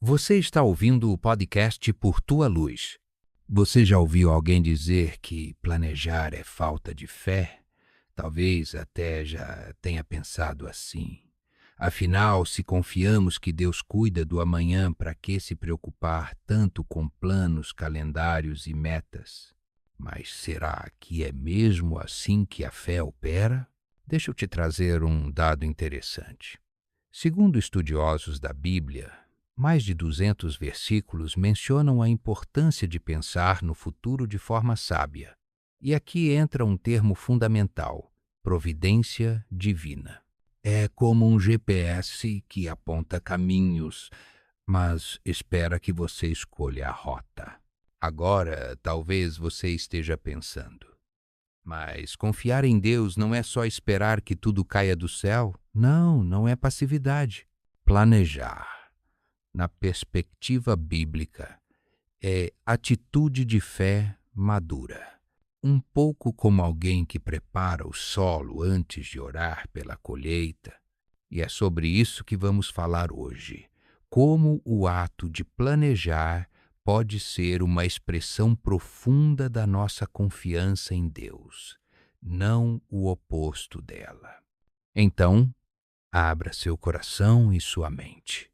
Você está ouvindo o podcast Por Tua Luz. Você já ouviu alguém dizer que planejar é falta de fé? Talvez até já tenha pensado assim. Afinal, se confiamos que Deus cuida do amanhã, para que se preocupar tanto com planos, calendários e metas? Mas será que é mesmo assim que a fé opera? Deixa eu te trazer um dado interessante. Segundo estudiosos da Bíblia, mais de 200 versículos mencionam a importância de pensar no futuro de forma sábia. E aqui entra um termo fundamental: providência divina. É como um GPS que aponta caminhos, mas espera que você escolha a rota. Agora, talvez você esteja pensando: mas confiar em Deus não é só esperar que tudo caia do céu? Não, não é passividade. Planejar, na perspectiva bíblica, é atitude de fé madura. Um pouco como alguém que prepara o solo antes de orar pela colheita. E é sobre isso que vamos falar hoje. Como o ato de planejar pode ser uma expressão profunda da nossa confiança em Deus, não o oposto dela. Então, abra seu coração e sua mente.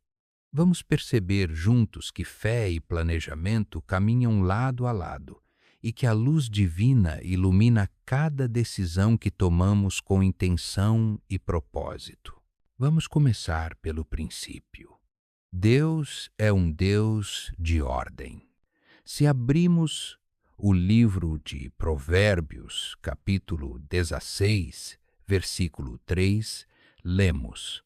Vamos perceber juntos que fé e planejamento caminham lado a lado e que a luz divina ilumina cada decisão que tomamos com intenção e propósito. Vamos começar pelo princípio. Deus é um Deus de ordem. Se abrimos o livro de Provérbios, capítulo 16, versículo 3, lemos: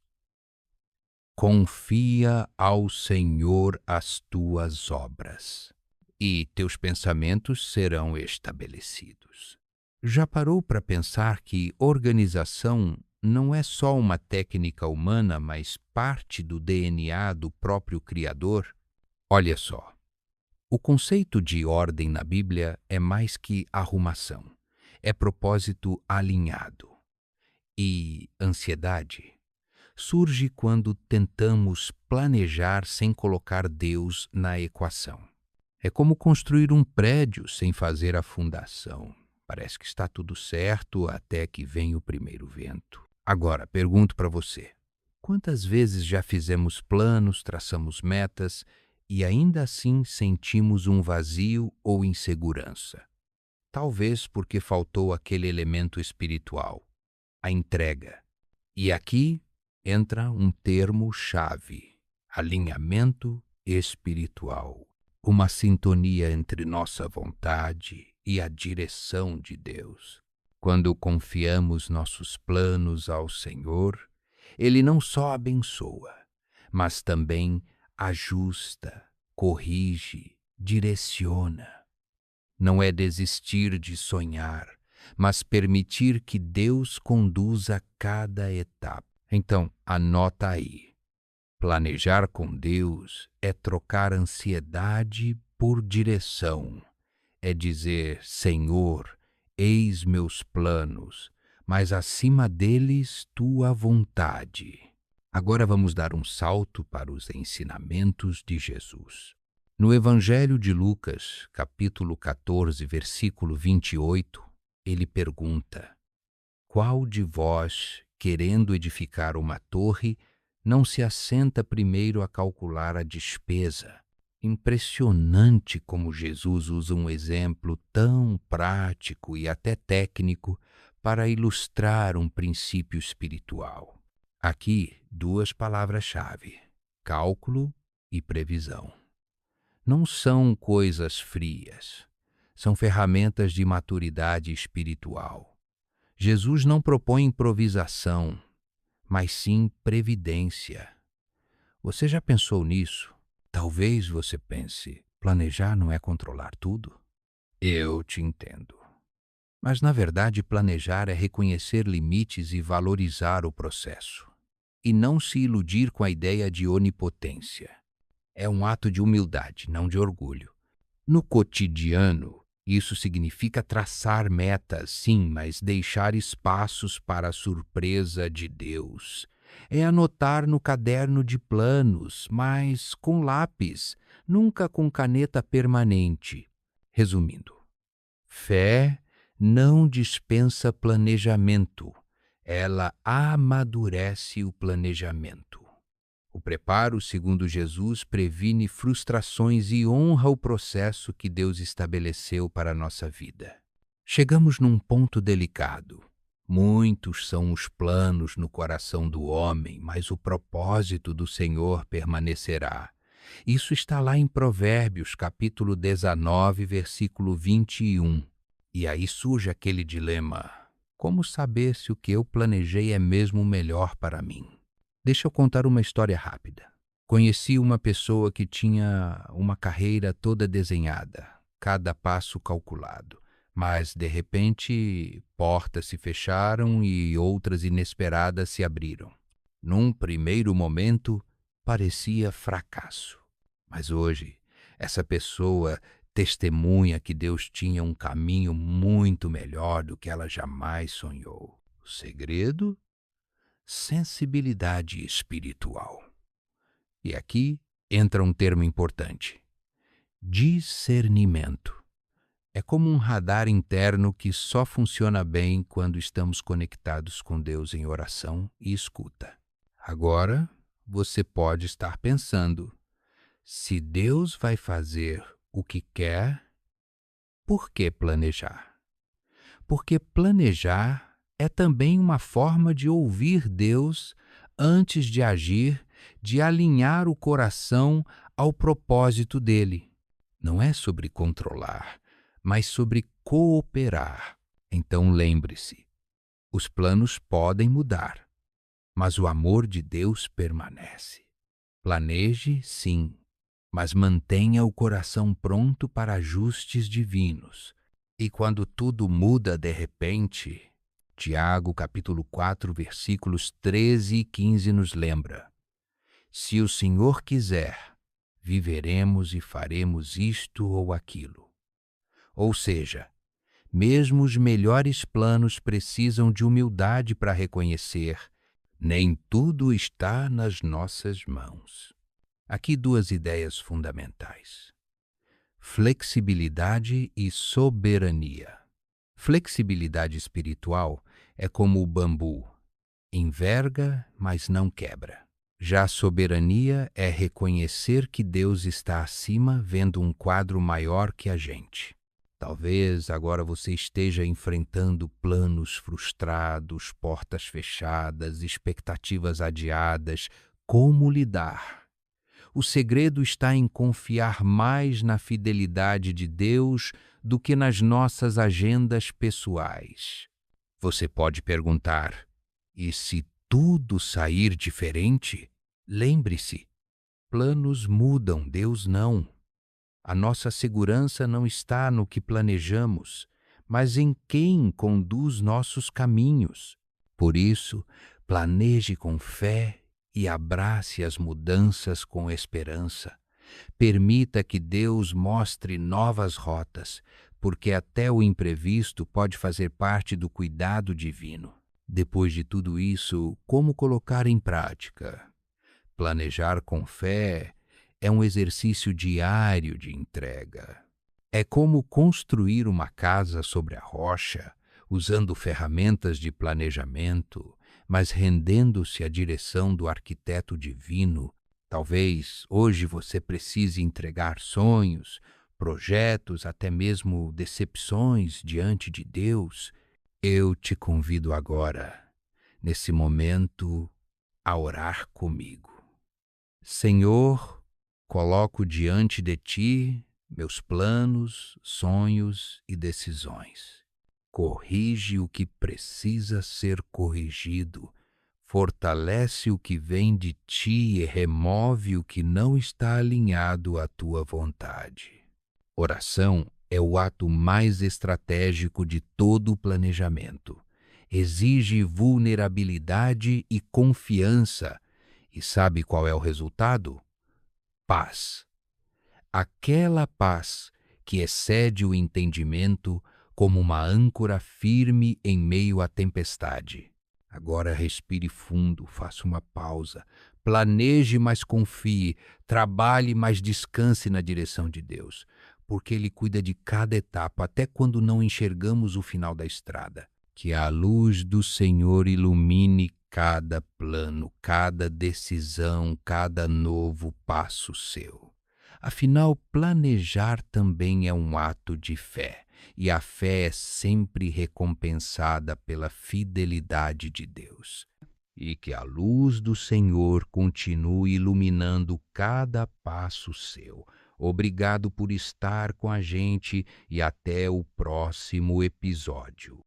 Confia ao Senhor as tuas obras, e teus pensamentos serão estabelecidos. Já parou para pensar que organização não é só uma técnica humana, mas parte do DNA do próprio Criador? Olha só, o conceito de ordem na Bíblia é mais que arrumação, é propósito alinhado. E ansiedade surge quando tentamos planejar sem colocar Deus na equação. É como construir um prédio sem fazer a fundação. Parece que está tudo certo até que vem o primeiro vento. Agora, pergunto para você: quantas vezes já fizemos planos, traçamos metas e ainda assim sentimos um vazio ou insegurança? Talvez porque faltou aquele elemento espiritual, a entrega. E aqui entra um termo-chave: alinhamento espiritual. Uma sintonia entre nossa vontade e a direção de Deus. Quando confiamos nossos planos ao Senhor, Ele não só abençoa, mas também ajusta, corrige, direciona. Não é desistir de sonhar, mas permitir que Deus conduza cada etapa. Então, anota aí. Planejar com Deus é trocar ansiedade por direção. É dizer: Senhor, eis meus planos, mas acima deles tua vontade. Agora vamos dar um salto para os ensinamentos de Jesus. No Evangelho de Lucas, capítulo 14, versículo 28, ele pergunta: Qual de vós, querendo edificar uma torre, não se assenta primeiro a calcular a despesa? Impressionante como Jesus usa um exemplo tão prático e até técnico para ilustrar um princípio espiritual. Aqui, duas palavras-chave: cálculo e previsão. Não são coisas frias, são ferramentas de maturidade espiritual. Jesus não propõe improvisação, mas sim previdência. Você já pensou nisso? Talvez você pense: planejar não é controlar tudo? Eu te entendo. Mas, na verdade, planejar é reconhecer limites e valorizar o processo. E não se iludir com a ideia de onipotência. É um ato de humildade, não de orgulho. No cotidiano, isso significa traçar metas, sim, mas deixar espaços para a surpresa de Deus. É anotar no caderno de planos, mas com lápis, nunca com caneta permanente. Resumindo, fé não dispensa planejamento, ela amadurece o planejamento. O preparo, segundo Jesus, previne frustrações e honra o processo que Deus estabeleceu para a nossa vida. Chegamos num ponto delicado. Muitos são os planos no coração do homem, mas o propósito do Senhor permanecerá. Isso está lá em Provérbios, capítulo 19, versículo 21. E aí surge aquele dilema: como saber se o que eu planejei é mesmo o melhor para mim? Deixa eu contar uma história rápida. Conheci uma pessoa que tinha uma carreira toda desenhada, cada passo calculado. Mas, de repente, portas se fecharam e outras inesperadas se abriram. Num primeiro momento, parecia fracasso. Mas hoje, essa pessoa testemunha que Deus tinha um caminho muito melhor do que ela jamais sonhou. O segredo? Sensibilidade espiritual. E aqui entra um termo importante: discernimento. É como um radar interno que só funciona bem quando estamos conectados com Deus em oração e escuta. Agora, você pode estar pensando: se Deus vai fazer o que quer, por que planejar? Porque planejar é também uma forma de ouvir Deus antes de agir, de alinhar o coração ao propósito dele. Não é sobre controlar, mas sobre cooperar. Então lembre-se, os planos podem mudar, mas o amor de Deus permanece. Planeje, sim, mas mantenha o coração pronto para ajustes divinos. E quando tudo muda de repente, Tiago capítulo 4, versículos 13 e 15 nos lembra: se o Senhor quiser, viveremos e faremos isto ou aquilo. Ou seja, mesmo os melhores planos precisam de humildade para reconhecer: nem tudo está nas nossas mãos. Aqui duas ideias fundamentais: flexibilidade e soberania. Flexibilidade espiritual é como o bambu: enverga, mas não quebra. Já a soberania é reconhecer que Deus está acima, vendo um quadro maior que a gente. Talvez agora você esteja enfrentando planos frustrados, portas fechadas, expectativas adiadas. Como lidar? O segredo está em confiar mais na fidelidade de Deus do que nas nossas agendas pessoais. Você pode perguntar: e se tudo sair diferente? Lembre-se, planos mudam, Deus não. A nossa segurança não está no que planejamos, mas em quem conduz nossos caminhos. Por isso, planeje com fé e abrace as mudanças com esperança. Permita que Deus mostre novas rotas, porque até o imprevisto pode fazer parte do cuidado divino. Depois de tudo isso, como colocar em prática? Planejar com fé é um exercício diário de entrega. É como construir uma casa sobre a rocha, usando ferramentas de planejamento, mas rendendo-se à direção do arquiteto divino. Talvez hoje você precise entregar sonhos, projetos, até mesmo decepções diante de Deus. Eu te convido agora, nesse momento, a orar comigo. Senhor, coloco diante de Ti meus planos, sonhos e decisões. Corrige o que precisa ser corrigido, fortalece o que vem de Ti e remove o que não está alinhado à Tua vontade. Oração é o ato mais estratégico de todo o planejamento. Exige vulnerabilidade e confiança. E sabe qual é o resultado? Paz. Aquela paz que excede o entendimento, como uma âncora firme em meio à tempestade. Agora respire fundo, faça uma pausa. Planeje, mas confie. Trabalhe, mas descanse na direção de Deus, porque Ele cuida de cada etapa, até quando não enxergamos o final da estrada. Que a luz do Senhor ilumine cada plano, cada decisão, cada novo passo seu. Afinal, planejar também é um ato de fé, e a fé é sempre recompensada pela fidelidade de Deus. E que a luz do Senhor continue iluminando cada passo seu. Obrigado por estar com a gente e até o próximo episódio.